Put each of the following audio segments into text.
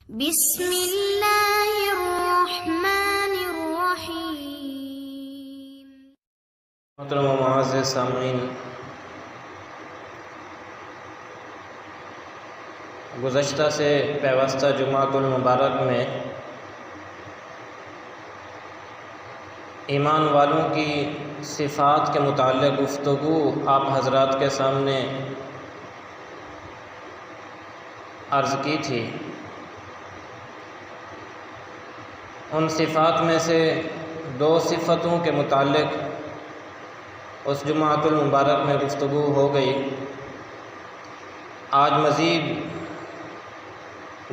بسم اللہ الرحمن الرحیم۔ محترم و معزز سامعین، گزشتہ سے پیوستہ جمعۃ المبارک میں ایمان والوں کی صفات کے متعلق گفتگو آپ حضرات کے سامنے عرض کی تھی۔ ان صفات میں سے دو صفتوں کے متعلق اس جمعۃ المبارک میں گفتگو ہو گئی۔ آج مزید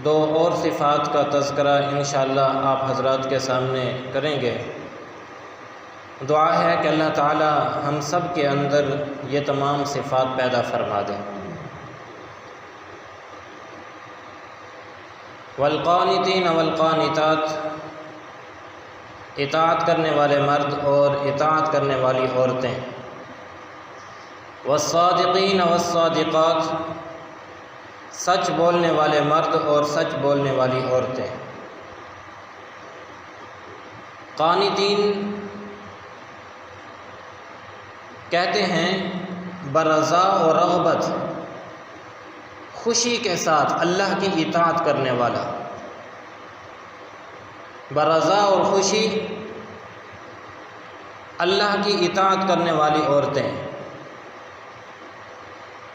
دو اور صفات کا تذکرہ انشاءاللہ آپ حضرات کے سامنے کریں گے۔ دعا ہے کہ اللہ تعالی ہم سب کے اندر یہ تمام صفات پیدا فرما دیں۔ والقانتین والقانتات، اطاعت کرنے والے مرد اور اطاعت کرنے والی عورتیں۔ والصادقین والصادقات، سچ بولنے والے مرد اور سچ بولنے والی عورتیں۔ قانتین کہتے ہیں برضا و رغبت، خوشی کے ساتھ اللہ کی اطاعت کرنے والا۔ برضا اور خوشی اللہ کی اطاعت کرنے والی عورتیں۔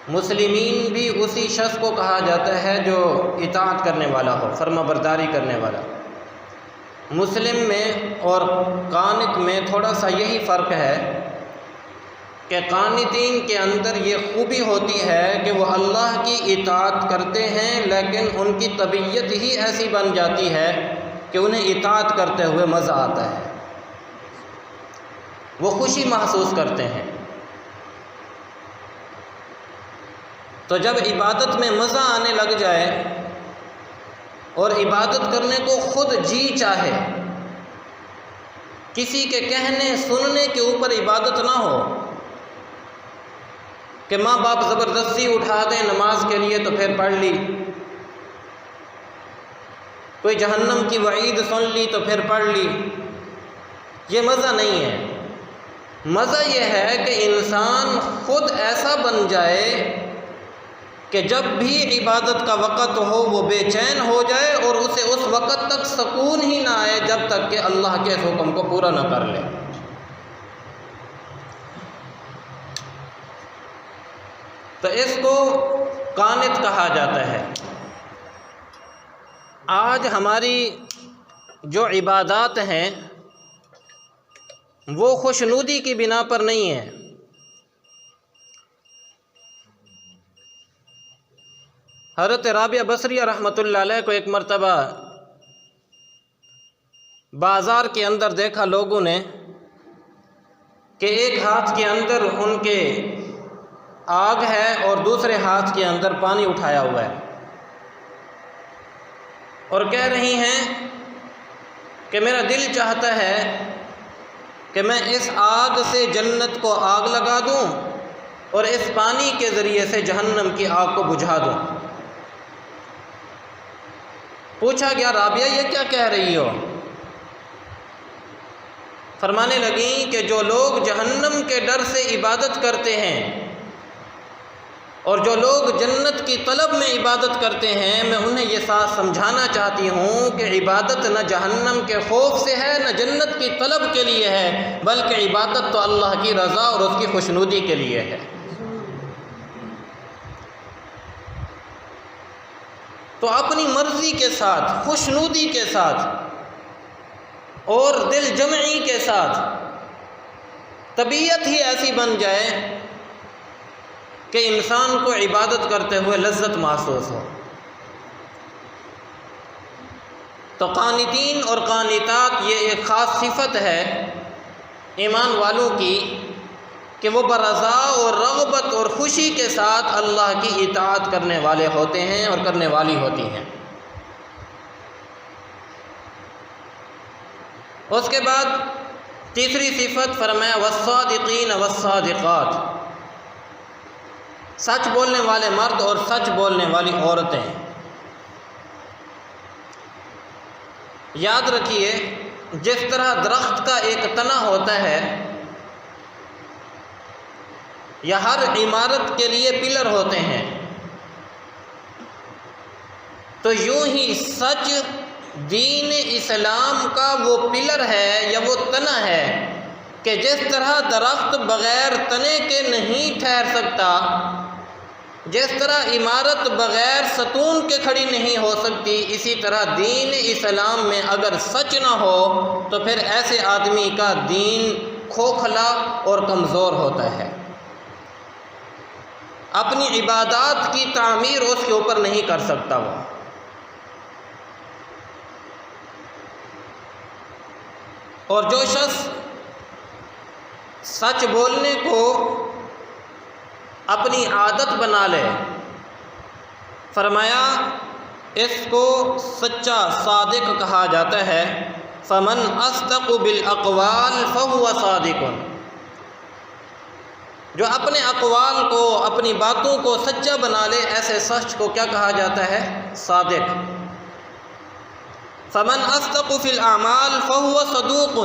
مسلمین بھی اسی شخص کو کہا جاتا ہے جو اطاعت کرنے والا ہو، فرما برداری کرنے والا۔ مسلم میں اور قانت میں تھوڑا سا یہی فرق ہے کہ قانتین کے اندر یہ خوبی ہوتی ہے کہ وہ اللہ کی اطاعت کرتے ہیں، لیکن ان کی طبیعت ہی ایسی بن جاتی ہے کہ انہیں اطاعت کرتے ہوئے مزہ آتا ہے، وہ خوشی محسوس کرتے ہیں۔ تو جب عبادت میں مزہ آنے لگ جائے اور عبادت کرنے کو خود جی چاہے، کسی کے کہنے سننے کے اوپر عبادت نہ ہو کہ ماں باپ زبردستی اٹھا دیں نماز کے لیے تو پھر پڑھ لی، کوئی جہنم کی وعید سن لی تو پھر پڑھ لی، یہ مزہ نہیں ہے۔ مزہ یہ ہے کہ انسان خود ایسا بن جائے کہ جب بھی عبادت کا وقت ہو وہ بے چین ہو جائے اور اسے اس وقت تک سکون ہی نہ آئے جب تک کہ اللہ کے حکم کو پورا نہ کر لے۔ تو اس کو قانت کہا جاتا ہے۔ آج ہماری جو عبادات ہیں وہ خوشنودی کی بنا پر نہیں ہیں۔ حضرت رابعہ بصریہ رحمۃ اللہ علیہ کو ایک مرتبہ بازار کے اندر دیکھا لوگوں نے کہ ایک ہاتھ کے اندر ان کے آگ ہے اور دوسرے ہاتھ کے اندر پانی اٹھایا ہوا ہے، اور کہہ رہی ہیں کہ میرا دل چاہتا ہے کہ میں اس آگ سے جنت کو آگ لگا دوں اور اس پانی کے ذریعے سے جہنم کی آگ کو بجھا دوں۔ پوچھا گیا رابعہ یہ کیا کہہ رہی ہو؟ فرمانے لگیں کہ جو لوگ جہنم کے ڈر سے عبادت کرتے ہیں اور جو لوگ جنت کی طلب میں عبادت کرتے ہیں، میں انہیں یہ ساتھ سمجھانا چاہتی ہوں کہ عبادت نہ جہنم کے خوف سے ہے نہ جنت کی طلب کے لیے ہے، بلکہ عبادت تو اللہ کی رضا اور اس کی خوشنودی کے لیے ہے۔ تو اپنی مرضی کے ساتھ، خوشنودی کے ساتھ اور دل جمعی کے ساتھ طبیعت ہی ایسی بن جائے کہ انسان کو عبادت کرتے ہوئے لذت محسوس ہو۔ تو قانتین اور قانتات یہ ایک خاص صفت ہے ایمان والوں کی کہ وہ برضا اور رغبت اور خوشی کے ساتھ اللہ کی اطاعت کرنے والے ہوتے ہیں اور کرنے والی ہوتی ہیں۔ اس کے بعد تیسری صفت فرمایا والصادقین والصادقات، سچ بولنے والے مرد اور سچ بولنے والی عورتیں۔ یاد رکھیے جس طرح درخت کا ایک تنا ہوتا ہے یا ہر عمارت کے لیے پلر ہوتے ہیں، تو یوں ہی سچ دین اسلام کا وہ پلر ہے یا وہ تنا ہے کہ جس طرح درخت بغیر تنے کے نہیں ٹھہر سکتا، جس طرح عمارت بغیر ستون کے کھڑی نہیں ہو سکتی، اسی طرح دین اسلام میں اگر سچ نہ ہو تو پھر ایسے آدمی کا دین کھوکھلا اور کمزور ہوتا ہے، اپنی عبادات کی تعمیر اس کے اوپر نہیں کر سکتا وہ۔ اور جو شخص سچ بولنے کو اپنی عادت بنا لے، فرمایا اس کو سچا صادق کہا جاتا ہے۔ فمن اصدق بالاقوال فهو صادق، جو اپنے اقوال کو اپنی باتوں کو سچا بنا لے ایسے سچ کو کیا کہا جاتا ہے؟ صادق۔ فمن اصدق فی الاعمال فهو صدوق،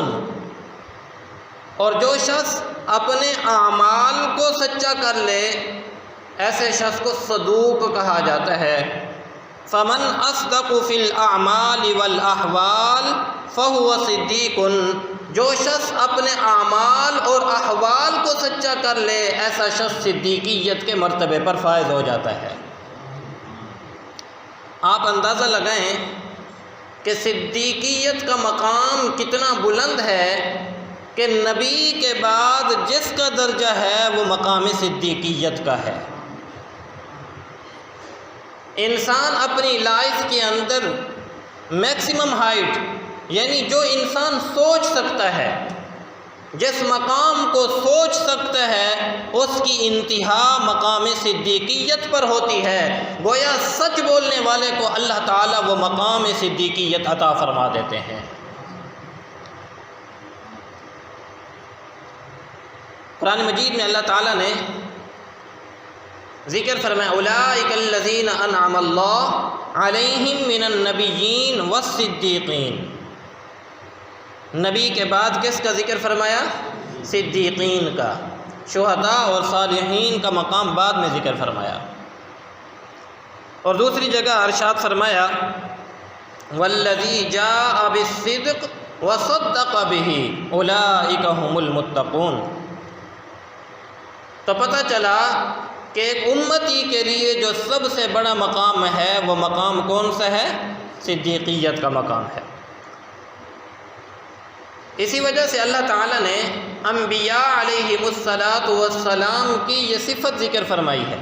اور جو شخص اپنے اعمال کو سچا کر لے ایسے شخص کو صدوق کہا جاتا ہے۔ فمن اصدق فی الاعمال والاحوال فهو صدیق، جو شخص اپنے اعمال اور احوال کو سچا کر لے ایسا شخص صدیقیت کے مرتبے پر فائز ہو جاتا ہے۔ آپ اندازہ لگائیں کہ صدیقیت کا مقام کتنا بلند ہے کہ نبی کے بعد جس کا درجہ ہے وہ مقام صدیقیت کا ہے۔ انسان اپنی لائف کے اندر میکسیمم ہائٹ، یعنی جو انسان سوچ سکتا ہے، جس مقام کو سوچ سکتا ہے، اس کی انتہا مقام صدیقیت پر ہوتی ہے۔ گویا سچ بولنے والے کو اللہ تعالیٰ وہ مقام صدیقیت عطا فرما دیتے ہیں۔ قرآن مجید میں اللہ تعالیٰ نے ذکر فرمایا اولئک الذین انعم اللہ علیہم من النبیین والصدیقین، نبی کے بعد کس کا ذکر فرمایا؟ صدیقین کا۔ شہداء اور صالحین کا مقام بعد میں ذکر فرمایا۔ اور دوسری جگہ ارشاد فرمایا والذی جاء بالصدق وصدق بہ اولئک هم المتقون۔ تو پتہ چلا کہ ایک امتی کے لیے جو سب سے بڑا مقام ہے وہ مقام کون سا ہے؟ صدیقیت کا مقام ہے۔ اسی وجہ سے اللہ تعالیٰ نے انبیاء علیہم الصلاۃ والسلام کی یہ صفت ذکر فرمائی ہے۔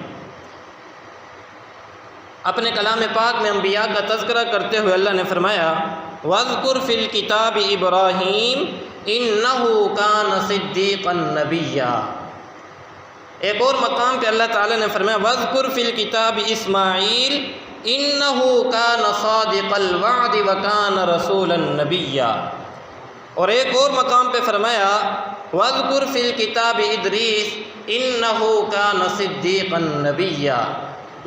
اپنے کلام پاک میں انبیاء کا تذکرہ کرتے ہوئے اللہ نے فرمایا وَاذْكُرْ فِي الْكِتَابِ إِبْرَاهِيمَ إِنَّهُ كَانَ صِدِّيقًا نَبِيًّا۔ ایک اور مقام پہ اللہ تعالیٰ نے فرمایا وَاذْكُرْ فِي الْكِتَابِ إِسْمَاعِيلَ إِنَّهُ كَانَ صَادِقَ الْوَعْدِ وَكَانَ رَسُولًا نَبِيًّا۔ اور ایک اور مقام پہ فرمایا وَاذْكُرْ فِي الْكِتَابِ إِدْرِيسَ إِنَّهُ كَانَ صِدِّيقًا نَبِيًّا،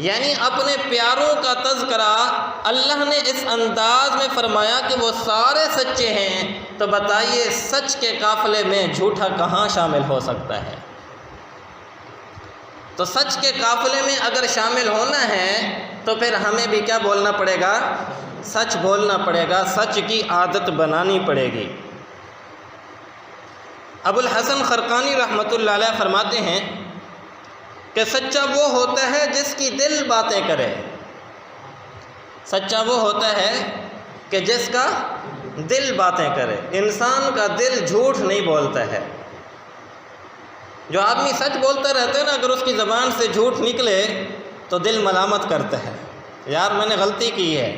یعنی اپنے پیاروں کا تذکرہ اللہ نے اس انداز میں فرمایا کہ وہ سارے سچے ہیں، تو بتائیے سچ کے قافلے میں جھوٹا کہاں شامل ہو سکتا ہے؟ تو سچ کے قافلے میں اگر شامل ہونا ہے تو پھر ہمیں بھی کیا بولنا پڑے گا؟ سچ بولنا پڑے گا، سچ کی عادت بنانی پڑے گی۔ ابو الحسن خرقانی رحمۃ اللہ علیہ فرماتے ہیں کہ سچا وہ ہوتا ہے جس کی دل باتیں کرے، سچا وہ ہوتا ہے کہ جس کا دل باتیں کرے۔ انسان کا دل جھوٹ نہیں بولتا ہے۔ جو آدمی سچ بولتا رہتا ہے نا، اگر اس کی زبان سے جھوٹ نکلے تو دل ملامت کرتا ہے، یار میں نے غلطی کی ہے،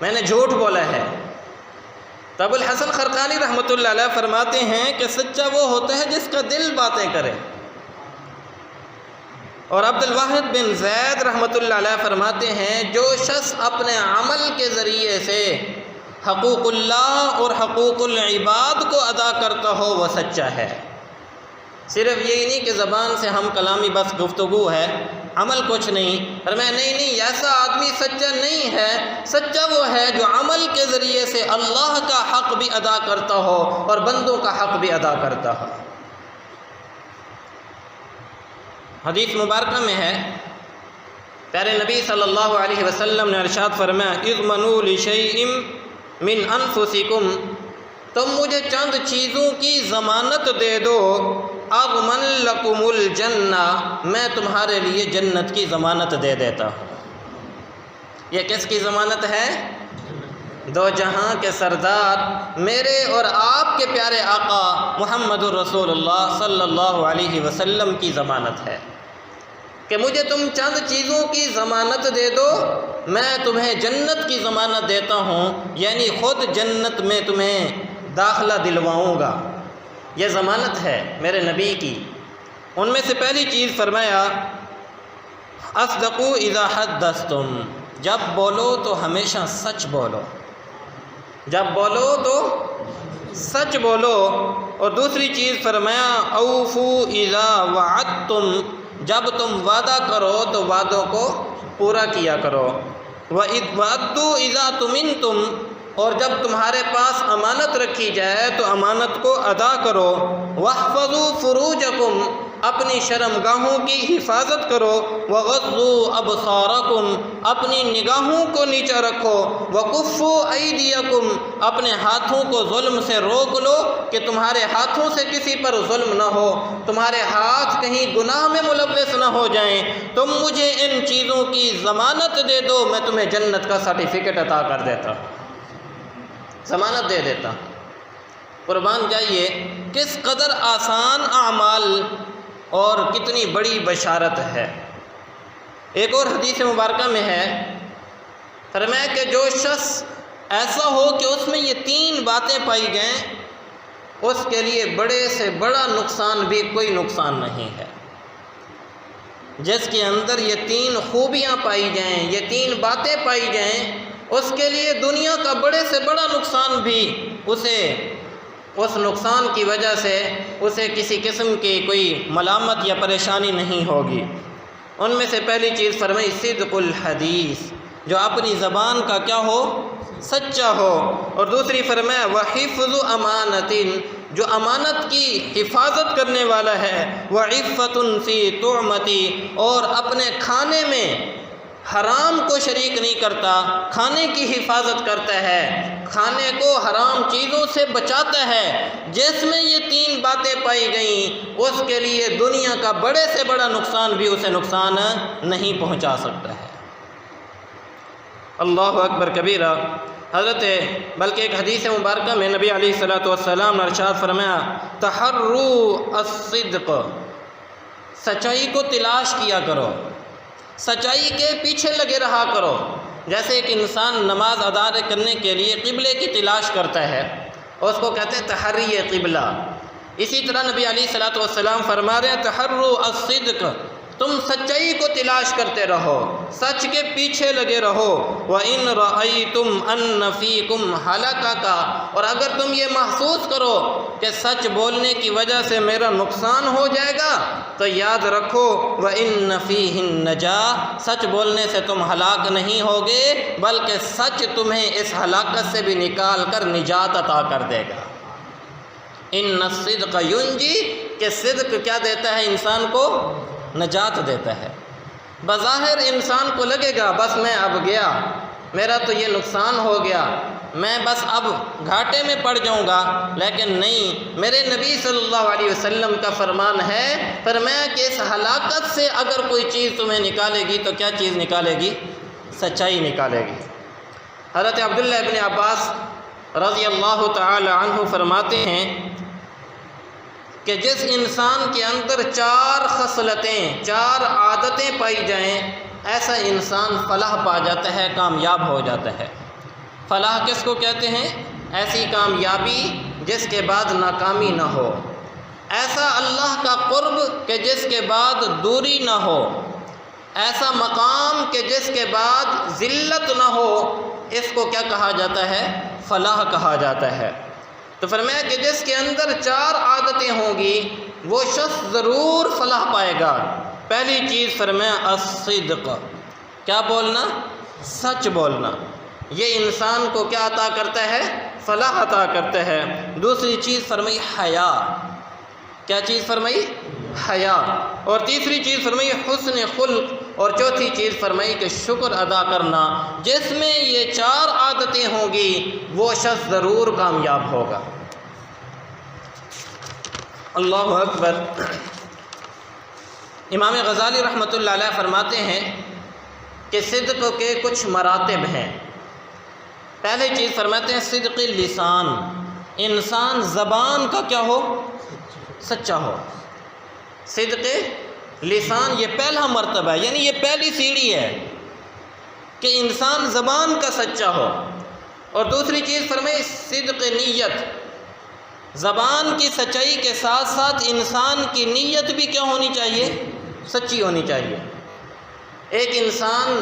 میں نے جھوٹ بولا ہے۔ تو ابو الحسن خرقانی رحمۃ اللہ علیہ فرماتے ہیں کہ سچا وہ ہوتا ہے جس کا دل باتیں کرے۔ اور عبد الواحد بن زید رحمۃ اللہ علیہ فرماتے ہیں جو شخص اپنے عمل کے ذریعے سے حقوق اللہ اور حقوق العباد کو ادا کرتا ہو وہ سچا ہے۔ صرف یہی نہیں کہ زبان سے ہم کلامی بس گفتگو ہے، عمل کچھ نہیں۔ فرمایا نہیں، ایسا آدمی سچا نہیں ہے، سچا وہ ہے جو عمل کے ذریعے سے اللہ کا حق بھی ادا کرتا ہو اور بندوں کا حق بھی ادا کرتا ہو۔ حدیث مبارکہ میں ہے، پیارے نبی صلی اللہ علیہ وسلم نے ارشاد فرمایا، اضمنوا لشیء من انفسکم، تم مجھے چند چیزوں کی ضمانت دے دو، اضمن لکم الجنہ، میں تمہارے لیے جنت کی ضمانت دے دیتا ہوں۔ یہ کس کی ضمانت ہے؟ دو جہاں کے سردار میرے اور آپ کے پیارے آقا محمد الرسول اللہ صلی اللہ علیہ وسلم کی ضمانت ہے کہ مجھے تم چند چیزوں کی ضمانت دے دو، میں تمہیں جنت کی ضمانت دیتا ہوں، یعنی خود جنت میں تمہیں داخلہ دلواؤں گا۔ یہ ضمانت ہے میرے نبی کی۔ ان میں سے پہلی چیز فرمایا، اصدقوا اذا حدثتم، جب بولو تو ہمیشہ سچ بولو، جب بولو تو سچ بولو۔ اور دوسری چیز فرمایا، اوفوا اذا وعدتم، جب تم وعدہ کرو تو وعدوں کو پورا کیا کرو۔ وَأَدُّوا اذا تُمِنْتُمْ، اور جب تمہارے پاس امانت رکھی جائے تو امانت کو ادا کرو۔ وَاحْفَظُوا فُرُوجَكُمْ، اپنی شرمگاہوں کی حفاظت کرو۔ وَغَضُّوا أَبْصَارَكُمْ، اپنی نگاہوں کو نیچا رکھو۔ وَكُفُّوا أَيْدِيَكُمْ، اپنے ہاتھوں کو ظلم سے روک لو کہ تمہارے ہاتھوں سے کسی پر ظلم نہ ہو، تمہارے ہاتھ کہیں گناہ میں ملوث نہ ہو جائیں۔ تم مجھے ان چیزوں کی ضمانت دے دو، میں تمہیں جنت کا سرٹیفکیٹ عطا کر دیتا ہوں، ضمانت دے دیتا ہوں۔ قربان جائیے کس قدر آسان اعمال اور کتنی بڑی بشارت ہے۔ ایک اور حدیث مبارکہ میں ہے، فرمایا کہ جو شخص ایسا ہو کہ اس میں یہ تین باتیں پائی گئیں، اس کے لیے بڑے سے بڑا نقصان بھی کوئی نقصان نہیں ہے۔ جس کے اندر یہ تین خوبیاں پائی جائیں، یہ تین باتیں پائی جائیں، اس کے لیے دنیا کا بڑے سے بڑا نقصان بھی اسے اس نقصان کی وجہ سے اسے کسی قسم کی کوئی ملامت یا پریشانی نہیں ہوگی۔ ان میں سے پہلی چیز فرمائی، صدق الحدیث، جو اپنی زبان کا کیا ہو؟ سچا ہو۔ اور دوسری فرمایا، وحفظ امانت، جو امانت کی حفاظت کرنے والا ہے۔ وعفۃ فی طعمتی، اور اپنے کھانے میں حرام کو شریک نہیں کرتا، کھانے کی حفاظت کرتا ہے، کھانے کو حرام چیزوں سے بچاتا ہے۔ جس میں یہ تین باتیں پائی گئیں، اس کے لیے دنیا کا بڑے سے بڑا نقصان بھی اسے نقصان نہیں پہنچا سکتا ہے۔ اللہ اکبر کبیرہ۔ بلکہ ایک حدیث مبارکہ میں نبی علیہ الصلوۃ والسلام نے ارشاد فرمایا، تحروا الصدق، سچائی کو تلاش کیا کرو، سچائی کے پیچھے لگے رہا کرو۔ جیسے ایک انسان نماز ادا کرنے کے لیے قبلے کی تلاش کرتا ہے، اس کو کہتے ہیں تحری قبلہ۔ اسی طرح نبی علیہ الصلوۃ والسلام فرما رہے ہیں، تحروا الصدق، تم سچائی کو تلاش کرتے رہو، سچ کے پیچھے لگے رہو۔ وَإِن رَأَيْتُمْ أَنَّ فِيكُمْ هَلَكَةً، اور اگر تم یہ محسوس کرو کہ سچ بولنے کی وجہ سے میرا نقصان ہو جائے گا، تو یاد رکھو وَإِنَّ فِيهِ النَّجَاةَ، سچ بولنے سے تم ہلاک نہیں ہوگے، بلکہ سچ تمہیں اس ہلاکت سے بھی نکال کر نجات عطا کر دے گا۔ ان الصدق ینجی، کہ صدق کیا دیتا ہے انسان کو؟ نجات دیتا ہے۔ بظاہر انسان کو لگے گا بس میں اب گیا، میرا تو یہ نقصان ہو گیا، میں بس اب گھاٹے میں پڑ جاؤں گا، لیکن نہیں، میرے نبی صلی اللہ علیہ وسلم کا فرمان ہے، فرمایا کہ اس ہلاکت سے اگر کوئی چیز تمہیں نکالے گی تو کیا چیز نکالے گی؟ سچائی نکالے گی۔ حضرت عبداللہ ابن عباس رضی اللہ تعالی عنہ فرماتے ہیں کہ جس انسان کے اندر چار خصلتیں، چار عادتیں پائی جائیں، ایسا انسان فلاح پا جاتا ہے، کامیاب ہو جاتا ہے۔ فلاح کس کو کہتے ہیں؟ ایسی کامیابی جس کے بعد ناکامی نہ ہو، ایسا اللہ کا قرب کہ جس کے بعد دوری نہ ہو، ایسا مقام کہ جس کے بعد ذلت نہ ہو، اس کو کیا کہا جاتا ہے؟ فلاح کہا جاتا ہے۔ تو فرمایا کہ جس کے اندر چار عادتیں ہوں گی، وہ شخص ضرور فلاح پائے گا۔ پہلی چیز فرمایا الصدق، کیا بولنا؟ سچ بولنا۔ یہ انسان کو کیا عطا کرتا ہے؟ فلاح عطا کرتا ہے۔ دوسری چیز فرمائی حیا، کیا چیز فرمائی؟ حیا۔ اور تیسری چیز فرمائی حسن خلق، اور چوتھی چیز فرمائی کہ شکر ادا کرنا۔ جس میں یہ 4 عادتیں ہوں گی وہ شخص ضرور کامیاب ہوگا۔ اللہ اکبر۔ امام غزالی رحمۃ اللہ علیہ فرماتے ہیں کہ صدق کے کچھ مراتب ہیں۔ پہلی چیز فرماتے ہیں صدق لسان، انسان زبان کا کیا ہو؟ سچا ہو۔ صدق لسان یہ پہلا مرتبہ ہے، یعنی یہ پہلی سیڑھی ہے کہ انسان زبان کا سچا ہو۔ اور دوسری چیز فرمائی صدق نیت، زبان کی سچائی کے ساتھ ساتھ انسان کی نیت بھی کیا ہونی چاہیے؟ سچی ہونی چاہیے۔ ایک انسان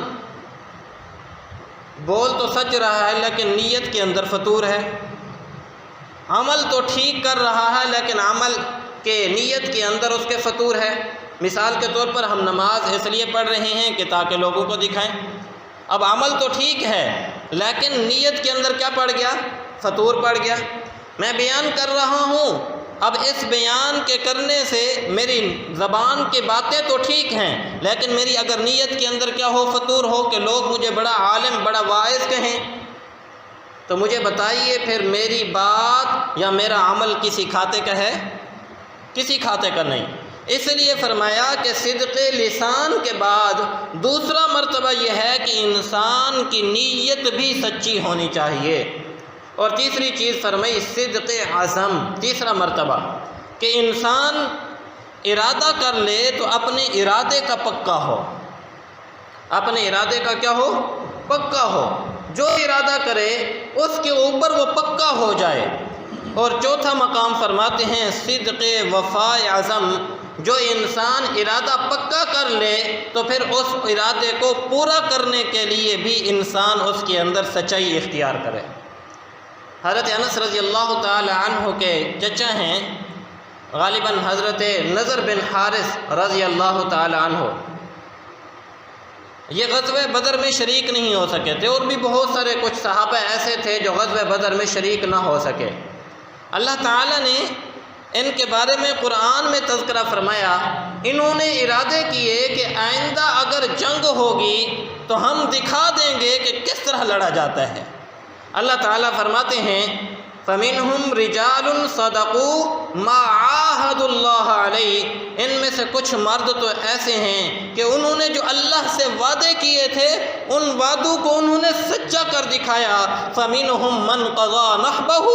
بول تو سچ رہا ہے لیکن نیت کے اندر فتور ہے، عمل تو ٹھیک کر رہا ہے لیکن عمل کے نیت کے اندر اس کے فتور ہے۔ مثال کے طور پر ہم نماز اس لیے پڑھ رہے ہیں کہ تاکہ لوگوں کو دکھائیں، اب عمل تو ٹھیک ہے لیکن نیت کے اندر کیا پڑ گیا؟ فتور پڑ گیا۔ میں بیان کر رہا ہوں، اب اس بیان کے کرنے سے میری زبان کی باتیں تو ٹھیک ہیں لیکن میری اگر نیت کے اندر کیا ہو؟ فتور ہو کہ لوگ مجھے بڑا عالم بڑا واعظ کہیں، تو مجھے بتائیے پھر میری بات یا میرا عمل کسی کھاتے کا ہے؟ کسی کھاتے کا نہیں۔ اس لیے فرمایا کہ صدق لسان کے بعد دوسرا مرتبہ یہ ہے کہ انسان کی نیت بھی سچی ہونی چاہیے۔ اور تیسری چیز فرمائی صدق عزم، تیسرا مرتبہ کہ انسان ارادہ کر لے تو اپنے ارادے کا پکا ہو، اپنے ارادے کا کیا ہو؟ پکا ہو، جو ارادہ کرے اس کے اوپر وہ پکا ہو جائے۔ اور چوتھا مقام فرماتے ہیں صدق وفاء عزم، جو انسان ارادہ پکا کر لے تو پھر اس ارادے کو پورا کرنے کے لیے بھی انسان اس کے اندر سچائی اختیار کرے۔ حضرت انس رضی اللہ تعالی عنہ کے چچا ہیں غالباً حضرت نضر بن حارث رضی اللہ تعالی عنہ، یہ غزوہ بدر میں شریک نہیں ہو سکے تھے، اور بھی بہت سارے کچھ صحابہ ایسے تھے جو غزوہ بدر میں شریک نہ ہو سکے۔ اللہ تعالیٰ نے ان کے بارے میں قرآن میں تذکرہ فرمایا، انہوں نے ارادے کیے کہ آئندہ اگر جنگ ہوگی تو ہم دکھا دیں گے کہ کس طرح لڑا جاتا ہے۔ اللہ تعالیٰ فرماتے ہیں فَمِنْهُمْ رِجَالٌ صَدَقُوا مَا عَاهَدُوا اللَّهَ عَلَيْهِ، ان میں سے کچھ مرد تو ایسے ہیں کہ انہوں نے جو اللہ سے وعدے کیے تھے ان وعدوں کو انہوں نے سچا کر دکھایا۔ فَمِنْهُمْ مَنْ قَضَى نَحْبَهُ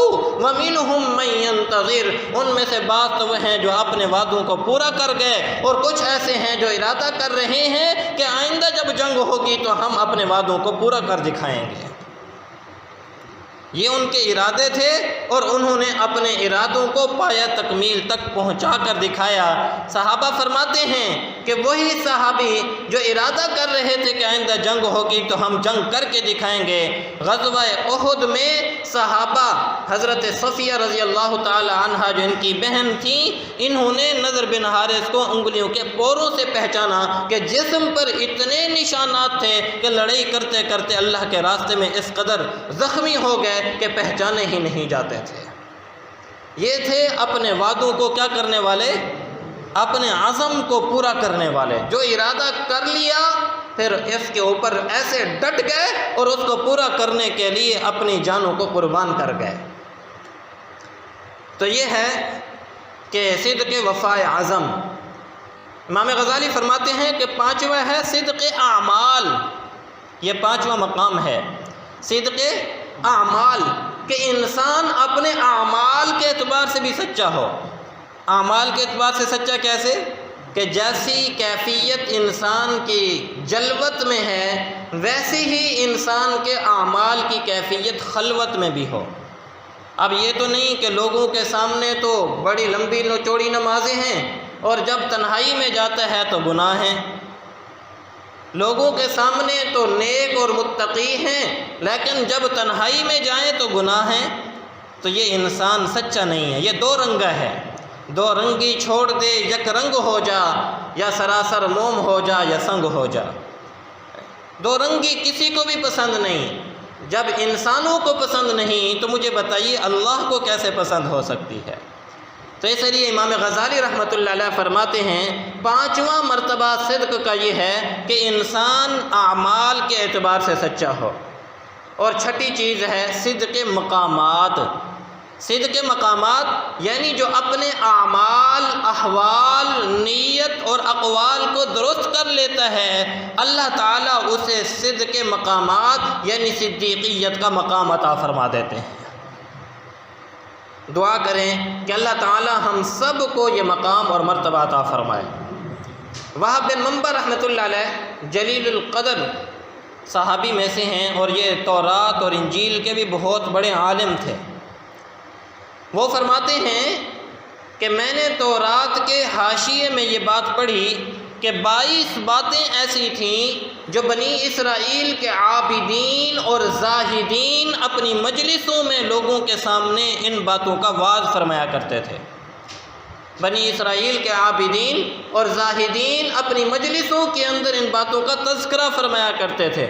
وَمِنْهُمْ مَنْ يَنْتَظِرُ، ان میں سے بعض تو وہ ہیں جو اپنے وعدوں کو پورا کر گئے، اور کچھ ایسے ہیں جو ارادہ کر رہے ہیں کہ آئندہ جب جنگ ہوگی تو ہم اپنے وعدوں کو پورا کر دکھائیں گے۔ یہ ان کے ارادے تھے اور انہوں نے اپنے ارادوں کو پایہ تکمیل تک پہنچا کر دکھایا۔ صحابہ فرماتے ہیں کہ وہی صحابی جو ارادہ کر رہے تھے کہ آئندہ جنگ ہوگی تو ہم جنگ کر کے دکھائیں گے، غزوہ احد میں صحابہ حضرت صفیہ رضی اللہ تعالی عنہا جو ان کی بہن تھیں، انہوں نے نضر بن حارث کو انگلیوں کے پوروں سے پہچانا کہ جسم پر اتنے نشانات تھے کہ لڑائی کرتے کرتے اللہ کے راستے میں اس قدر زخمی ہو گئے کہ پہچانے ہی نہیں جاتے تھے۔ یہ تھے اپنے وعدوں کو کیا کرنے والے؟ اپنے عزم کو پورا کرنے والے، جو ارادہ کر لیا پھر اس کے اوپر ایسے ڈٹ گئے اور اس کو پورا کرنے کے لیے اپنی جانوں کو قربان کر گئے۔ تو یہ ہے کہ صدق وفاء عزم۔ امام غزالی فرماتے ہیں کہ پانچواں ہے صدق اعمال، یہ پانچواں مقام ہے صدق اعمال، کہ انسان اپنے اعمال کے اعتبار سے بھی سچا ہو۔ اعمال کے اعتبار سے سچا کیسے؟ کہ جیسی کیفیت انسان کی جلوت میں ہے ویسی ہی انسان کے اعمال کی کیفیت خلوت میں بھی ہو۔ اب یہ تو نہیں کہ لوگوں کے سامنے تو بڑی لمبی چوڑی نمازیں ہیں اور جب تنہائی میں جاتا ہے تو گناہ ہیں، لوگوں کے سامنے تو نیک اور متقی ہیں لیکن جب تنہائی میں جائیں تو گناہ ہیں، تو یہ انسان سچا نہیں ہے۔ یہ دو رنگا ہے، دو رنگی چھوڑ دے یک رنگ ہو جا، یا سراسر موم ہو جا یا سنگ ہو جا۔ دو رنگی کسی کو بھی پسند نہیں۔ جب انسانوں کو پسند نہیں تو مجھے بتائیے اللہ کو کیسے پسند ہو سکتی ہے؟ تو اس لیے امام غزالی رحمۃ اللہ علیہ فرماتے ہیں 5واں مرتبہ صدق کا یہ ہے کہ انسان اعمال کے اعتبار سے سچا ہو، اور چھٹی چیز ہے صدق مقامات۔ صدق مقامات یعنی جو اپنے اعمال، احوال، نیت اور اقوال کو درست کر لیتا ہے، اللہ تعالیٰ اسے صدق مقامات یعنی صدیقیت کا مقام عطا فرما دیتے ہیں۔ دعا کریں کہ اللہ تعالیٰ ہم سب کو یہ مقام اور مرتبہ عطا فرمائے۔ وہب بن منبر رحمۃ اللہ علیہ جلیل القدر صحابی میں سے ہیں، اور یہ تورات اور انجیل کے بھی بہت بڑے عالم تھے۔ وہ فرماتے ہیں کہ میں نے تورات کے حاشیے میں یہ بات پڑھی کہ 22 باتیں ایسی تھیں جو بنی اسرائیل کے عابدین اور زاہدین اپنی مجلسوں میں لوگوں کے سامنے ان باتوں کا وعظ فرمایا کرتے تھے۔ بنی اسرائیل کے عابدین اور زاہدین اپنی مجلسوں کے اندر ان باتوں کا تذکرہ فرمایا کرتے تھے۔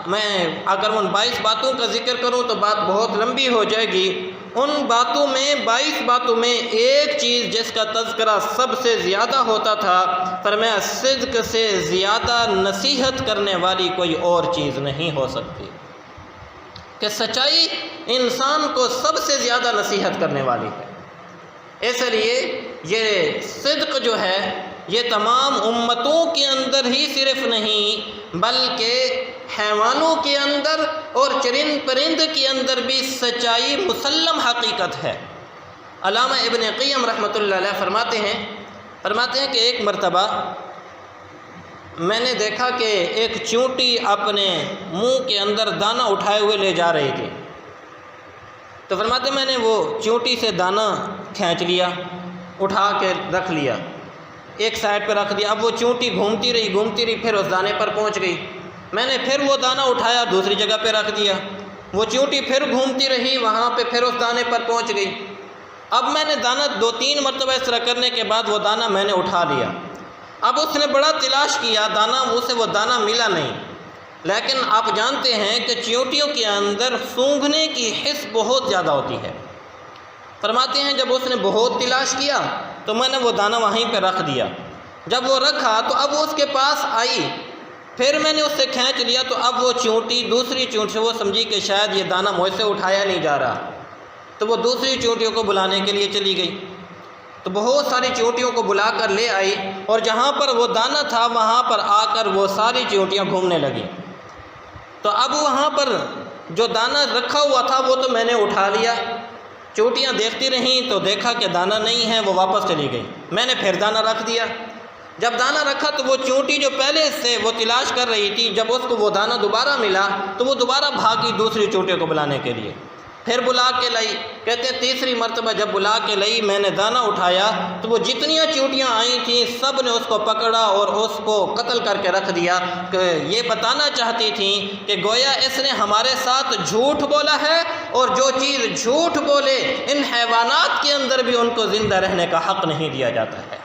میں اگر ان 22 باتوں کا ذکر کروں تو بات بہت لمبی ہو جائے گی۔ ان باتوں میں 22 باتوں میں ایک چیز جس کا تذکرہ سب سے زیادہ ہوتا تھا، فرمایا صدق سے زیادہ نصیحت کرنے والی کوئی اور چیز نہیں ہو سکتی، کہ سچائی انسان کو سب سے زیادہ نصیحت کرنے والی ہے۔ اس لیے یہ صدق جو ہے یہ تمام امتوں کے اندر ہی صرف نہیں بلکہ حیوانوں کے اندر اور چرند پرند کے اندر بھی سچائی مسلم حقیقت ہے۔ علامہ ابن قیم رحمۃ اللہ علیہ فرماتے ہیں کہ ایک مرتبہ میں نے دیکھا کہ ایک چونٹی اپنے منہ کے اندر دانہ اٹھائے ہوئے لے جا رہی تھی، تو فرماتے میں نے وہ چونٹی سے دانہ کھینچ لیا، اٹھا کے رکھ لیا، ایک سائڈ پہ رکھ دیا۔ اب وہ چونٹی گھومتی رہی، پھر اس دانے پر پہنچ گئی۔ میں نے پھر وہ دانہ اٹھایا، دوسری جگہ پہ رکھ دیا، وہ چونٹی پھر گھومتی رہی، وہاں پہ پھر اس دانے پر پہنچ گئی۔ اب میں نے دانہ 2-3 مرتبہ اس طرح کرنے کے بعد وہ دانہ میں نے اٹھا لیا۔ اب اس نے بڑا تلاش کیا، اسے وہ دانہ ملا نہیں۔ لیکن آپ جانتے ہیں کہ چیونٹیوں کے اندر سونگھنے کی حس بہت زیادہ ہوتی ہے۔ فرماتے ہیں جب اس نے بہت تلاش کیا تو میں نے وہ دانہ وہیں پہ رکھ دیا۔ جب وہ رکھا تو اب وہ اس کے پاس آئی، پھر میں نے اس سے کھینچ لیا، تو اب وہ چونٹی دوسری چونٹی سے وہ سمجھی کہ شاید یہ دانہ مجھ سے اٹھایا نہیں جا رہا، تو وہ دوسری چونٹیوں کو بلانے کے لیے چلی گئی۔ تو بہت ساری چونٹیوں کو بلا کر لے آئی، اور جہاں پر وہ دانہ تھا وہاں پر آ کر وہ ساری چونٹیاں گھومنے لگیں۔ تو اب وہاں پر جو دانہ رکھا ہوا تھا وہ تو میں نے اٹھا لیا، چونٹیاں دیکھتی رہیں تو دیکھا کہ دانہ نہیں ہے، وہ واپس چلی گئی۔ میں نے پھر دانہ رکھ دیا۔ جب دانہ رکھا تو وہ چونٹی جو پہلے سے وہ تلاش کر رہی تھی، جب اس کو وہ دانہ دوبارہ ملا تو وہ دوبارہ بھاگی دوسری چونٹی کو بلانے کے لیے، پھر بلا کے لائی۔ کہتے ہیں تیسری مرتبہ جب بلا کے لائی، میں نے دانہ اٹھایا تو وہ جتنیاں چونٹیاں آئی تھیں سب نے اس کو پکڑا اور اس کو قتل کر کے رکھ دیا، کہ یہ بتانا چاہتی تھیں کہ گویا اس نے ہمارے ساتھ جھوٹ بولا ہے، اور جو چیز جھوٹ بولے ان حیوانات کے اندر بھی ان کو زندہ رہنے کا حق نہیں دیا جاتا ہے۔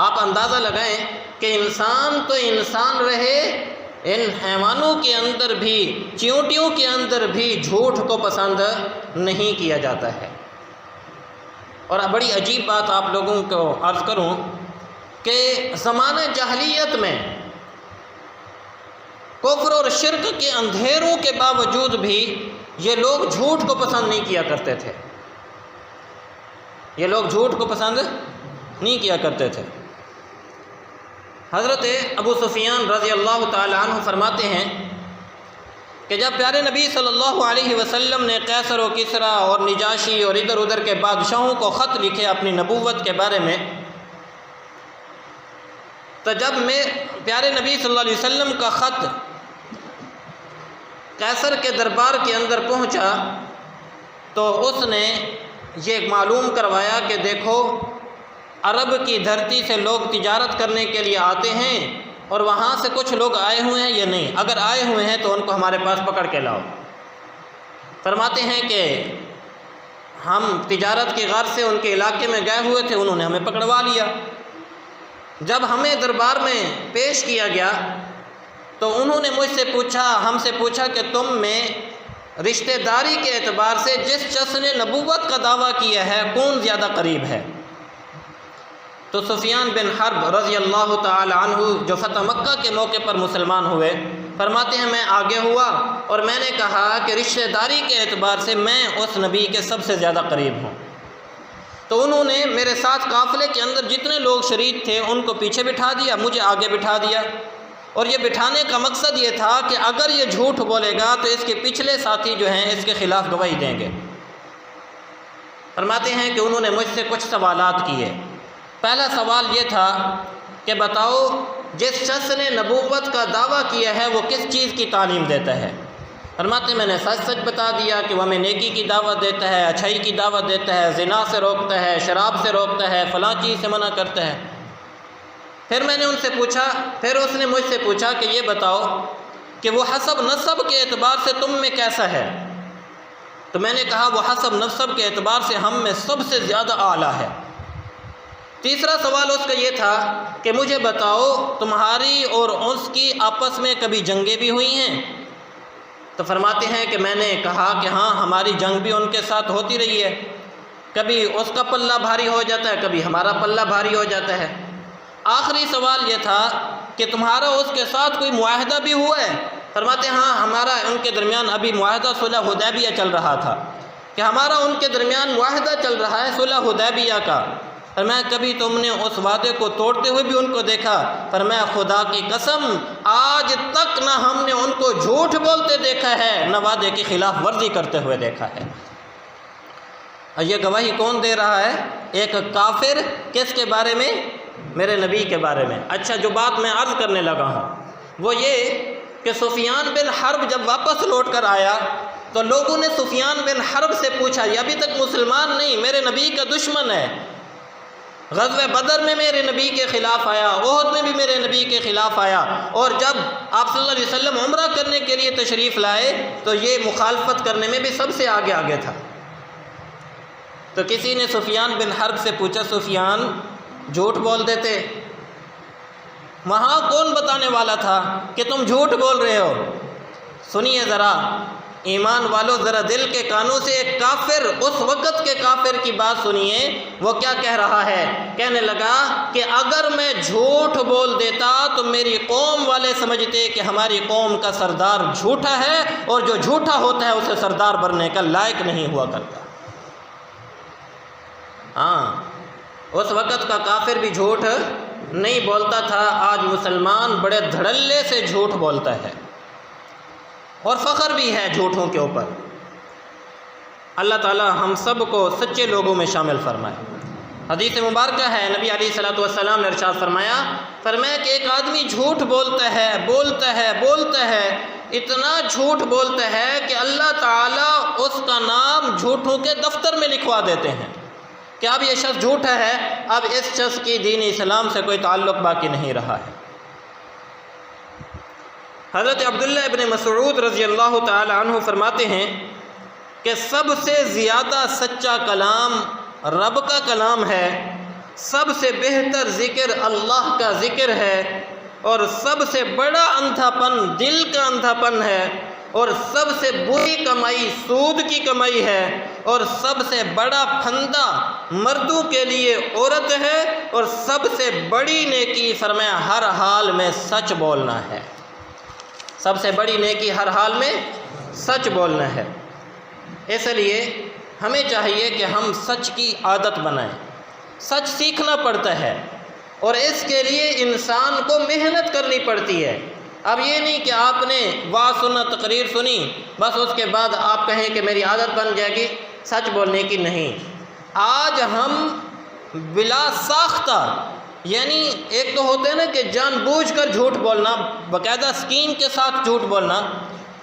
آپ اندازہ لگائیں کہ انسان تو انسان رہے، ان حیوانوں کے اندر بھی، چیونٹیوں کے اندر بھی جھوٹ کو پسند نہیں کیا جاتا ہے۔ اور بڑی عجیب بات آپ لوگوں کو عرض کروں کہ زمانہ جاہلیت میں کفر اور شرک کے اندھیروں کے باوجود بھی یہ لوگ جھوٹ کو پسند نہیں کیا کرتے تھے، یہ لوگ جھوٹ کو پسند نہیں کیا کرتے تھے۔ حضرت ابو سفیان رضی اللہ تعالی عنہ فرماتے ہیں کہ جب پیارے نبی صلی اللہ علیہ وسلم نے قیصر و کسریٰ اور نجاشی اور ادھر ادھر کے بادشاہوں کو خط لکھے اپنی نبوت کے بارے میں، تو جب میں پیارے نبی صلی اللہ علیہ وسلم کا خط قیصر کے دربار کے اندر پہنچا تو اس نے یہ معلوم کروایا کہ دیکھو عرب کی دھرتی سے لوگ تجارت کرنے کے لیے آتے ہیں، اور وہاں سے کچھ لوگ آئے ہوئے ہیں یا نہیں، اگر آئے ہوئے ہیں تو ان کو ہمارے پاس پکڑ کے لاؤ۔ فرماتے ہیں کہ ہم تجارت کی غرض سے ان کے علاقے میں گئے ہوئے تھے، انہوں نے ہمیں پکڑوا لیا۔ جب ہمیں دربار میں پیش کیا گیا تو انہوں نے ہم سے پوچھا کہ تم میں رشتہ داری کے اعتبار سے جس شخص نے نبوت کا دعویٰ کیا ہے کون زیادہ قریب ہے؟ تو سفیان بن حرب رضی اللہ تعالی عنہ جو فتح مکہ کے موقع پر مسلمان ہوئے، فرماتے ہیں میں آگے ہوا اور میں نے کہا کہ رشتہ داری کے اعتبار سے میں اس نبی کے سب سے زیادہ قریب ہوں۔ تو انہوں نے میرے ساتھ قافلے کے اندر جتنے لوگ شریک تھے ان کو پیچھے بٹھا دیا، مجھے آگے بٹھا دیا، اور یہ بٹھانے کا مقصد یہ تھا کہ اگر یہ جھوٹ بولے گا تو اس کے پچھلے ساتھی جو ہیں اس کے خلاف گواہی دیں گے۔ فرماتے ہیں کہ انہوں نے مجھ سے کچھ سوالات کیے۔ پہلا سوال یہ تھا کہ بتاؤ جس شخص نے نبوت کا دعویٰ کیا ہے وہ کس چیز کی تعلیم دیتا ہے؟ فرماتے میں نے سچ بتا دیا کہ وہ ہمیں نیکی کی دعوت دیتا ہے، اچھائی کی دعوت دیتا ہے، زنا سے روکتا ہے، شراب سے روکتا ہے، فلاں چیز سے منع کرتا ہے۔ پھر میں نے ان سے پوچھا، پھر اس نے مجھ سے پوچھا کہ یہ بتاؤ کہ وہ حسب نسب کے اعتبار سے تم میں کیسا ہے؟ تو میں نے کہا وہ حسب نسب کے اعتبار سے ہم میں سب سے زیادہ اعلیٰ ہے۔ تیسرا سوال اس کا یہ تھا کہ مجھے بتاؤ تمہاری اور اس کی آپس میں کبھی جنگیں بھی ہوئی ہیں؟ تو فرماتے ہیں کہ میں نے کہا کہ ہاں ہماری جنگ بھی ان کے ساتھ ہوتی رہی ہے، کبھی اس کا پلہ بھاری ہو جاتا ہے، کبھی ہمارا پلہ بھاری ہو جاتا ہے۔ آخری سوال یہ تھا کہ تمہارا اس کے ساتھ کوئی معاہدہ بھی ہوا ہے؟ فرماتے ہیں ہاں ہمارا ان کے درمیان ابھی معاہدہ صلح حدیبیہ چل رہا تھا، کہ ہمارا ان کے درمیان معاہدہ چل رہا ہے صلح حدیبیہ کا۔ فرمایا کبھی تم نے اس وعدے کو توڑتے ہوئے بھی ان کو دیکھا؟ فرمایا خدا کی قسم آج تک نہ ہم نے ان کو جھوٹ بولتے دیکھا ہے نہ وعدے کی خلاف ورزی کرتے ہوئے دیکھا ہے۔ یہ گواہی کون دے رہا ہے؟ ایک کافر، کس کے بارے میں؟ میرے نبی کے بارے میں۔ اچھا جو بات میں عرض کرنے لگا ہوں وہ یہ کہ سفیان بن حرب جب واپس لوٹ کر آیا تو لوگوں نے سفیان بن حرب سے پوچھا، یہ ابھی تک مسلمان نہیں، میرے نبی کا دشمن ہے، غزوہ بدر میں میرے نبی کے خلاف آیا، احد میں بھی میرے نبی کے خلاف آیا، اور جب آپ صلی اللہ علیہ وسلم عمرہ کرنے کے لیے تشریف لائے تو یہ مخالفت کرنے میں بھی سب سے آگے تھا۔ تو کسی نے سفیان بن حرب سے پوچھا سفیان جھوٹ بول دیتے؟ وہاں کون بتانے والا تھا کہ تم جھوٹ بول رہے ہو؟ سنیے ذرا ایمان والو، ذرا دل کے کانوں سے ایک کافر، اس وقت کے کافر کی بات سنیے، وہ کیا کہہ رہا ہے؟ کہنے لگا کہ اگر میں جھوٹ بول دیتا تو میری قوم والے سمجھتے کہ ہماری قوم کا سردار جھوٹا ہے، اور جو جھوٹا ہوتا ہے اسے سردار بننے کا لائق نہیں ہوا کرتا۔ ہاں اس وقت کا کافر بھی جھوٹ نہیں بولتا تھا، آج مسلمان بڑے دھڑلے سے جھوٹ بولتا ہے، اور فخر بھی ہے جھوٹوں کے اوپر۔ اللہ تعالی ہم سب کو سچے لوگوں میں شامل فرمائے۔ حدیث مبارکہ ہے، نبی علیہ الصلوۃ والسلام نے ارشاد فرمایا کہ ایک آدمی جھوٹ بولتا ہے، اتنا جھوٹ بولتا ہے کہ اللہ تعالیٰ اس کا نام جھوٹوں کے دفتر میں لکھوا دیتے ہیں کہ اب یہ شخص جھوٹا ہے، اب اس شخص کی دین اسلام سے کوئی تعلق باقی نہیں رہا ہے۔ حضرت عبداللہ ابن مسعود رضی اللہ تعالی عنہ فرماتے ہیں کہ سب سے زیادہ سچا کلام رب کا کلام ہے، سب سے بہتر ذکر اللہ کا ذکر ہے، اور سب سے بڑا اندھا پن دل کا اندھا پن ہے، اور سب سے بری کمائی سود کی کمائی ہے، اور سب سے بڑا پھندہ مردوں کے لیے عورت ہے، اور سب سے بڑی نیکی فرمایا ہر حال میں سچ بولنا ہے۔ سب سے بڑی نیکی ہر حال میں سچ بولنا ہے۔ اس لیے ہمیں چاہیے کہ ہم سچ کی عادت بنائیں۔ سچ سیکھنا پڑتا ہے، اور اس کے لیے انسان کو محنت کرنی پڑتی ہے۔ اب یہ نہیں کہ آپ نے وعظ سنا، تقریر سنی، بس اس کے بعد آپ کہیں کہ میری عادت بن جائے گی سچ بولنے کی۔ نہیں، آج ہم بلا ساختہ، یعنی ایک تو ہوتے ہیں نا کہ جان بوجھ کر جھوٹ بولنا، باقاعدہ اسکیم کے ساتھ جھوٹ بولنا،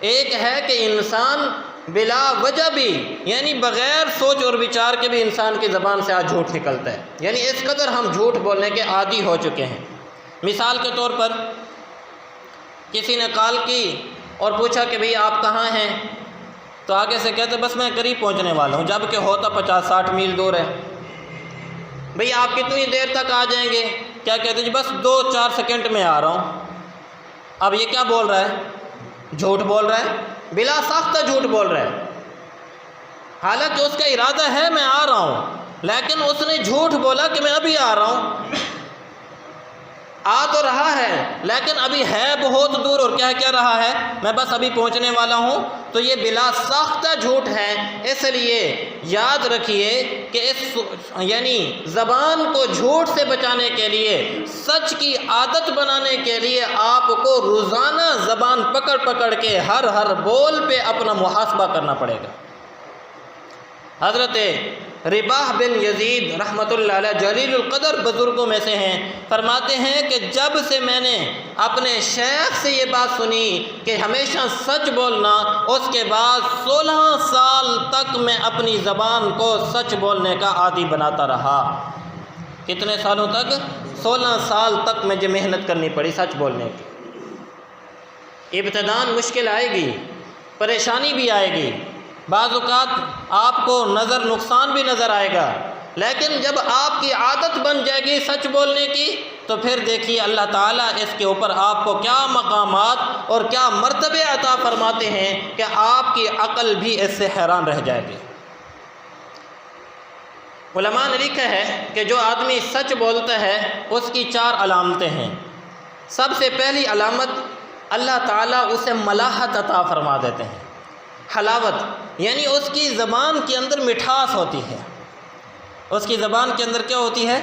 ایک ہے کہ انسان بلا وجہ بھی، یعنی بغیر سوچ اور وچار کے بھی انسان کی زبان سے آج جھوٹ نکلتا ہے۔ یعنی اس قدر ہم جھوٹ بولنے کے عادی ہو چکے ہیں۔ مثال کے طور پر کسی نے کال کی اور پوچھا کہ بھئی آپ کہاں ہیں؟ تو آگے سے کہتے بس میں قریب پہنچنے والا ہوں، جب کہ ہوتا 50-60 میل دور ہے۔ بھئی آپ کتنی دیر تک آ جائیں گے؟ کیا کہتے جی بس 2-4 سیکنڈ میں آ رہا ہوں۔ اب یہ کیا بول رہا ہے؟ جھوٹ بول رہا ہے، بلا ساختہ جھوٹ بول رہا ہے۔ حالانکہ اس کا ارادہ ہے میں آ رہا ہوں، لیکن اس نے جھوٹ بولا کہ میں ابھی آ رہا ہوں۔ آ تو رہا ہے لیکن ابھی ہے بہت دور، اور کہہ رہا ہے میں بس ابھی پہنچنے والا ہوں۔ تو یہ بلا ساختہ جھوٹ ہے۔ اس لیے یاد رکھیے کہ یعنی زبان کو جھوٹ سے بچانے کے لیے، سچ کی عادت بنانے کے لیے آپ کو روزانہ زبان پکڑ کے ہر بول پہ اپنا محاسبہ کرنا پڑے گا۔ حضرت رباح بن یزید رحمۃ اللہ علیہ جلیل القدر بزرگوں میں سے ہیں، فرماتے ہیں کہ جب سے میں نے اپنے شیخ سے یہ بات سنی کہ ہمیشہ سچ بولنا، اس کے بعد 16 سال تک میں اپنی زبان کو سچ بولنے کا عادی بناتا رہا۔ کتنے سالوں تک؟ 16 سال تک مجھے محنت کرنی پڑی سچ بولنے کی۔ ابتداً مشکل آئے گی، پریشانی بھی آئے گی، بعض اوقات آپ کو نقصان بھی نظر آئے گا، لیکن جب آپ کی عادت بن جائے گی سچ بولنے کی تو پھر دیکھیے اللہ تعالیٰ اس کے اوپر آپ کو کیا مقامات اور کیا مرتبے عطا فرماتے ہیں کہ آپ کی عقل بھی اس سے حیران رہ جائے گی۔ علماء نے لکھا ہے کہ جو آدمی سچ بولتا ہے اس کی 4 علامتیں ہیں۔ سب سے پہلی علامت، اللہ تعالیٰ اسے ملاحت عطا فرما دیتے ہیں۔ حلاوت یعنی اس کی زبان کے اندر مٹھاس ہوتی ہے۔ اس کی زبان کے اندر کیا ہوتی ہے؟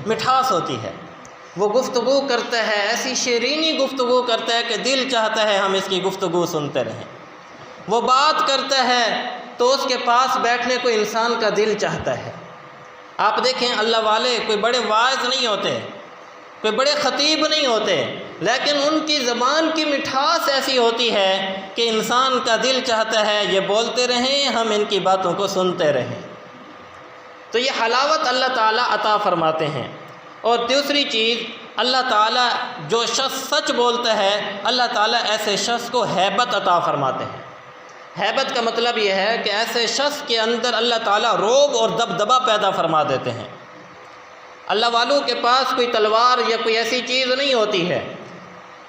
مٹھاس ہوتی ہے۔ وہ گفتگو کرتا ہے، ایسی شیرینی گفتگو کرتا ہے کہ دل چاہتا ہے ہم اس کی گفتگو سنتے رہیں۔ وہ بات کرتا ہے تو اس کے پاس بیٹھنے کو انسان کا دل چاہتا ہے۔ آپ دیکھیں اللہ والے کوئی بڑے واعظ نہیں ہوتے، کوئی بڑے خطیب نہیں ہوتے، لیکن ان کی زبان کی مٹھاس ایسی ہوتی ہے کہ انسان کا دل چاہتا ہے یہ بولتے رہیں، ہم ان کی باتوں کو سنتے رہیں۔ تو یہ حلاوت اللہ تعالیٰ عطا فرماتے ہیں۔ اور دوسری چیز، اللہ تعالیٰ جو شخص سچ بولتا ہے اللہ تعالیٰ ایسے شخص کو ہیبت عطا فرماتے ہیں۔ ہیبت کا مطلب یہ ہے کہ ایسے شخص کے اندر اللہ تعالیٰ رعب اور دبدبہ پیدا فرما دیتے ہیں۔ اللہ والوں کے پاس کوئی تلوار یا کوئی ایسی چیز نہیں ہوتی ہے۔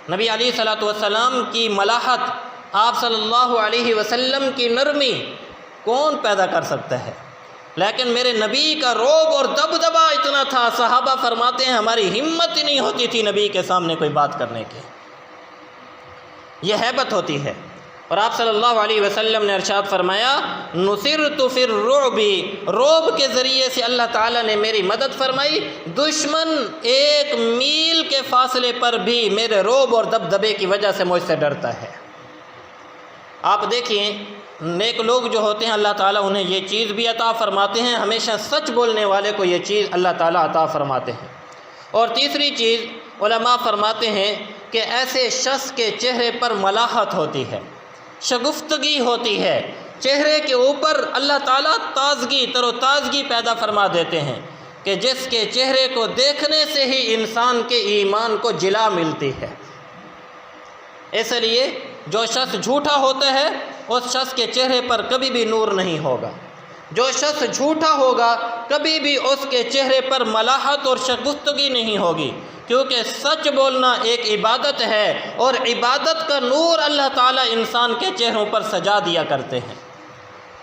نبی علیہ الصلوۃ والسلام کی ملاحت، آپ صلی اللہ علیہ وسلم کی نرمی کون پیدا کر سکتا ہے؟ لیکن میرے نبی کا رعب اور دبدبہ اتنا تھا، صحابہ فرماتے ہیں ہماری ہمت ہی نہیں ہوتی تھی نبی کے سامنے کوئی بات کرنے کی۔ یہ ہیبت ہوتی ہے۔ اور آپ صلی اللہ علیہ وسلم نے ارشاد فرمایا نصرت فی الرعب، رعب کے ذریعے سے اللہ تعالیٰ نے میری مدد فرمائی، دشمن 1 میل کے فاصلے پر بھی میرے رعب اور دبدبے کی وجہ سے مجھ سے ڈرتا ہے۔ آپ دیکھیں نیک لوگ جو ہوتے ہیں اللہ تعالیٰ انہیں یہ چیز بھی عطا فرماتے ہیں، ہمیشہ سچ بولنے والے کو یہ چیز اللہ تعالیٰ عطا فرماتے ہیں۔ اور تیسری چیز علماء فرماتے ہیں کہ ایسے شخص کے چہرے پر ملاحت ہوتی ہے، شگفتگی ہوتی ہے، چہرے کے اوپر اللہ تعالیٰ تازگی، تر و تازگی پیدا فرما دیتے ہیں کہ جس کے چہرے کو دیکھنے سے ہی انسان کے ایمان کو جلا ملتی ہے۔ اس لیے جو شخص جھوٹا ہوتا ہے اس شخص کے چہرے پر کبھی بھی نور نہیں ہوگا۔ جو شخص جھوٹا ہوگا کبھی بھی اس کے چہرے پر ملاحت اور شگفتگی نہیں ہوگی، کیونکہ سچ بولنا ایک عبادت ہے، اور عبادت کا نور اللہ تعالیٰ انسان کے چہروں پر سجا دیا کرتے ہیں۔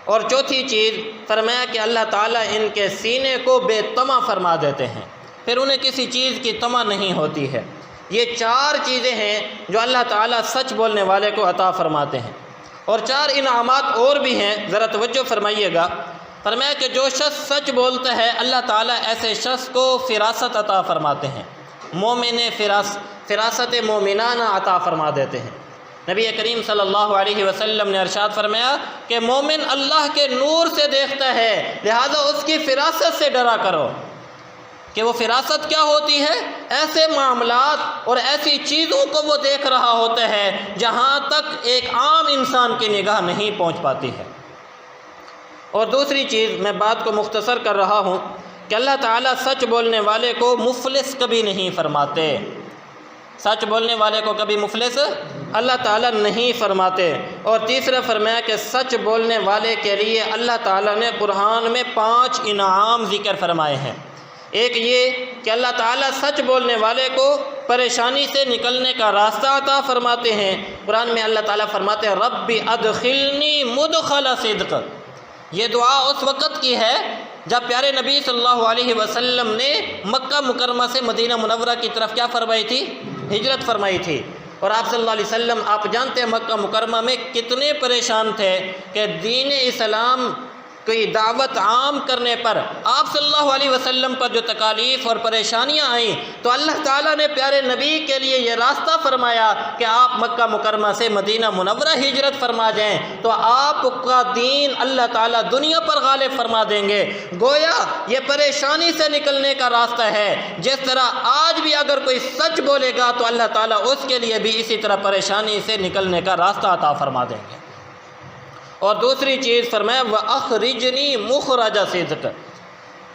اور چوتھی چیز فرمایا کہ اللہ تعالیٰ ان کے سینے کو بے طمع فرما دیتے ہیں، پھر انہیں کسی چیز کی طمع نہیں ہوتی ہے۔ یہ 4 چیزیں ہیں جو اللہ تعالیٰ سچ بولنے والے کو عطا فرماتے ہیں۔ اور 4 انعامات اور بھی ہیں، ذرا توجہ فرمائیے گا۔ فرمایا کہ جو شخص سچ بولتا ہے اللہ تعالیٰ ایسے شخص کو فراست عطا فرماتے ہیں، مومن فراست مومنانہ عطا فرما دیتے ہیں۔ نبی کریم صلی اللہ علیہ وسلم نے ارشاد فرمایا کہ مومن اللہ کے نور سے دیکھتا ہے، لہذا اس کی فراست سے ڈرا کرو۔ کہ وہ فراست کیا ہوتی ہے؟ ایسے معاملات اور ایسی چیزوں کو وہ دیکھ رہا ہوتا ہے جہاں تک ایک عام انسان کی نگاہ نہیں پہنچ پاتی ہے۔ اور دوسری چیز، میں بات کو مختصر کر رہا ہوں کہ اللہ تعالیٰ سچ بولنے والے کو مفلس کبھی نہیں فرماتے۔ سچ بولنے والے کو کبھی مفلس اللہ تعالیٰ نہیں فرماتے۔ اور تیسرا فرمایا کہ سچ بولنے والے کے لیے اللہ تعالیٰ نے قرآن میں 5 انعام ذکر فرمائے ہیں۔ ایک یہ کہ اللہ تعالیٰ سچ بولنے والے کو پریشانی سے نکلنے کا راستہ عطا فرماتے ہیں۔ قرآن میں اللہ تعالیٰ فرماتے ہیں رب ادخلنی مدخل صدق۔ یہ دعا اس وقت کی ہے جب پیارے نبی صلی اللہ علیہ وسلم نے مکہ مکرمہ سے مدینہ منورہ کی طرف کیا فرمائی تھی؟ ہجرت فرمائی تھی۔ اور آپ صلی اللہ علیہ وسلم آپ جانتے ہیں مکہ مکرمہ میں کتنے پریشان تھے کہ دین اسلام کوئی دعوت عام کرنے پر آپ صلی اللہ علیہ وسلم پر جو تکالیف اور پریشانیاں آئیں تو اللہ تعالیٰ نے پیارے نبی کے لیے یہ راستہ فرمایا کہ آپ مکہ مکرمہ سے مدینہ منورہ ہجرت فرما جائیں تو آپ کا دین اللہ تعالیٰ دنیا پر غالب فرما دیں گے۔ گویا یہ پریشانی سے نکلنے کا راستہ ہے۔ جس طرح آج بھی اگر کوئی سچ بولے گا تو اللہ تعالیٰ اس کے لیے بھی اسی طرح پریشانی سے نکلنے کا راستہ عطا فرما دیں گے۔ اور دوسری چیز فرمایا وَأَخْرِجْنِي مُخْرَجَ صِدْقٍ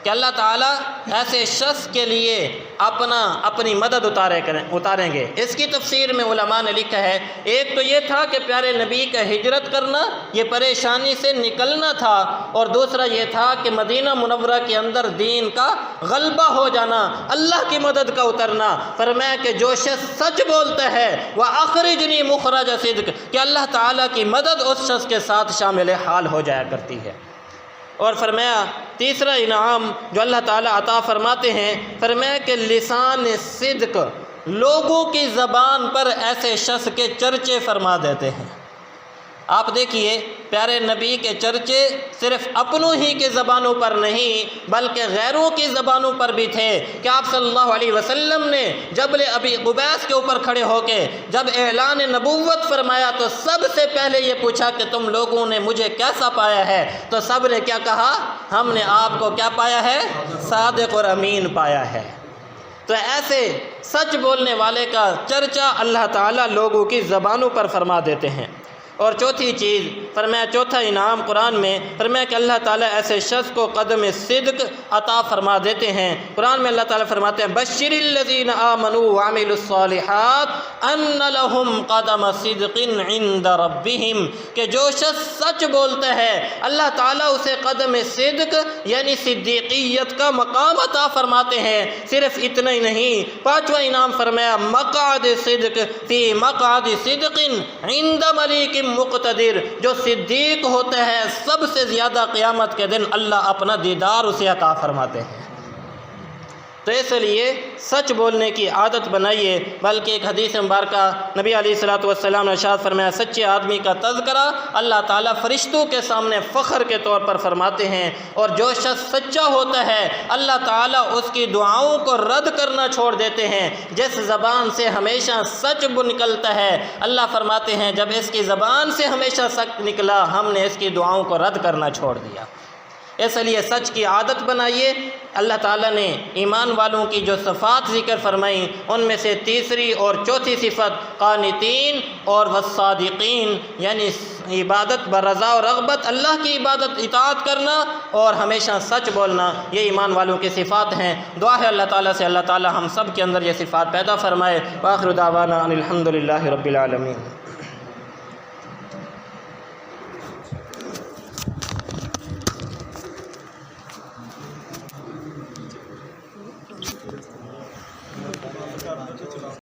کہ اللہ تعالیٰ ایسے شخص کے لیے اپنی مدد اتاریں گے۔ اس کی تفسیر میں علماء نے لکھا ہے ایک تو یہ تھا کہ پیارے نبی کا ہجرت کرنا یہ پریشانی سے نکلنا تھا، اور دوسرا یہ تھا کہ مدینہ منورہ کے اندر دین کا غلبہ ہو جانا، اللہ کی مدد کا اترنا۔ فرمایا کہ جو شخص سچ بولتا ہے وَأَخْرِجْنِي مُخْرَجَ صِدْقٍ کہ اللہ تعالیٰ کی مدد اس شخص کے ساتھ شامل حال ہو جایا کرتی ہے۔ اور فرمایا تیسرا انعام جو اللہ تعالیٰ عطا فرماتے ہیں، فرمایا کہ لسان صدق لوگوں کی زبان پر ایسے شخص کے چرچے فرما دیتے ہیں۔ آپ دیکھیے پیارے نبی کے چرچے صرف اپنوں ہی کے زبانوں پر نہیں بلکہ غیروں کی زبانوں پر بھی تھے کہ آپ صلی اللہ علیہ وسلم نے جبل ابی قبیس کے اوپر کھڑے ہو کے جب اعلان نبوت فرمایا تو سب سے پہلے یہ پوچھا کہ تم لوگوں نے مجھے کیسا پایا ہے؟ تو سب نے کیا کہا؟ ہم نے آپ کو کیا پایا ہے؟ صادق اور امین پایا ہے۔ تو ایسے سچ بولنے والے کا چرچا اللہ تعالیٰ لوگوں کی زبانوں پر فرما دیتے ہیں۔ اور چوتھی چیز فرمایا چوتھا انعام قرآن میں فرمایا کہ اللہ تعالیٰ ایسے شخص کو قدم صدق عطا فرما دیتے ہیں۔ قرآن میں اللہ تعالیٰ فرماتے ہیں بشر الذین آمنوا وعملوا الصالحات ان لهم قدم صدق عند ربهم کہ جو شخص سچ بولتا ہے اللہ تعالیٰ اسے قدم صدق یعنی صدیقیت کا مقام عطا فرماتے ہیں۔ صرف اتنا ہی نہیں، پانچواں انعام فرمایا مقعد صدق فی مقعد صدق عند ملیک مقتدر جو صدیق ہوتا ہے سب سے زیادہ قیامت کے دن اللہ اپنا دیدار اسے عطا فرماتے ہیں۔ تو اس لیے سچ بولنے کی عادت بنائیے۔ بلکہ ایک حدیث مبارکہ نبی علیہ الصلوۃ والسلام نے ارشاد فرمایا سچے آدمی کا تذکرہ اللہ تعالیٰ فرشتوں کے سامنے فخر کے طور پر فرماتے ہیں، اور جو شخص سچا ہوتا ہے اللہ تعالیٰ اس کی دعاؤں کو رد کرنا چھوڑ دیتے ہیں۔ جس زبان سے ہمیشہ سچ نکلتا ہے اللہ فرماتے ہیں جب اس کی زبان سے ہمیشہ سچ نکلا ہم نے اس کی دعاؤں کو رد کرنا چھوڑ دیا۔ اس لیے سچ کی عادت بنائیے۔ اللہ تعالیٰ نے ایمان والوں کی جو صفات ذکر فرمائیں ان میں سے تیسری اور چوتھی صفت قانتین اور والصادقین یعنی عبادت برضا و رغبت، اللہ کی عبادت اطاعت کرنا اور ہمیشہ سچ بولنا، یہ ایمان والوں کی صفات ہیں۔ دعا ہے اللہ تعالیٰ سے اللہ تعالیٰ ہم سب کے اندر یہ صفات پیدا فرمائے۔ وآخر دعوانا ان الحمد للہ رب العالمین۔